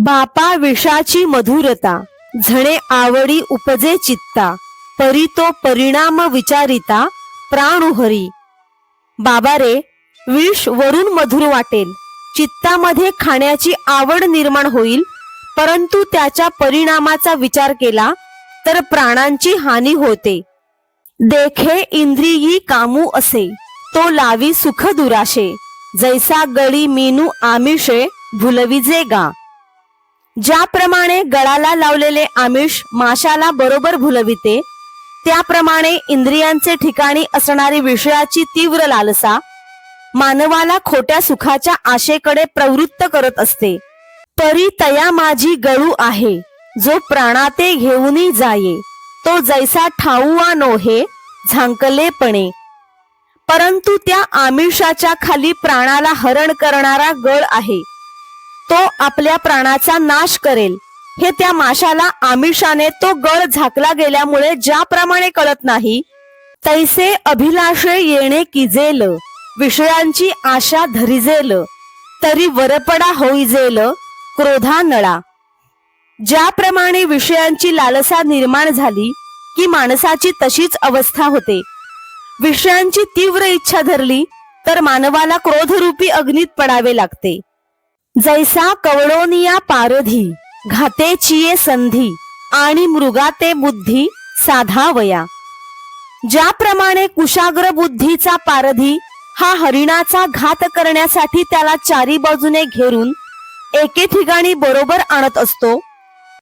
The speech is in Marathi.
बापा विषाची मधुरता, झणे आवडी उपजे चित्ता, परी तो परिणाम विचारिता, प्राणुहरी. बाबा रे, विष वरून मधुर वाटेल, चित्तामध्ये खाण्याची आवड निर्माण होईल, परंतु त्याच्या परिणामाचा विचार केला तर प्राणांची हानी होते. देखे इंद्रियी कामू असे, तो लावी सुख दुराशे, जैसा गळी मीनू आमिषे, भुलविजे गा. ज्याप्रमाणे गळाला लावलेले आमिष माशाला बरोबर भुलविते, त्याप्रमाणे इंद्रियांचे ठिकाणी असणारी विषयाची तीव्र लालसा मानवाला खोट्या सुखाच्या आशेकडे प्रवृत्त करत असते. परी तया माझी गळू आहे, जो प्राणाते घेऊनी जाये, तो जैसा ठाऊआ नोहे, झांकलेपणे. परंतु त्या आमिषाच्या खाली प्राणाला हरण करणारा गळ आहे, तो आपल्या प्राणाचा नाश करेल. हे त्या माशाला आमिषाने तो गळ झाकला गेल्यामुळे ज्याप्रमाणे कळत नाही, तैसे अभिलाषे येणे किजेल, विषयांची आशा धरिजेल, तरी वरपडा होईजेल क्रोधा नळा. ज्याप्रमाणे विषयांची लालसा निर्माण झाली की माणसाची तशीच अवस्था होते. विषयांची तीव्र इच्छा धरली तर मानवाला क्रोधरूपी अग्नीत पडावे लागते. जैसा कवळोनिया पारधी, घातेचिये संधी, आणि मृगाते बुद्धी साधावया. ज्याप्रमाणे कुशाग्र बुद्धीचा पारधी हा हरिणाचा घात करण्यासाठी त्याला चारी बाजूने घेरून एके ठिकाणी बरोबर आणत असतो,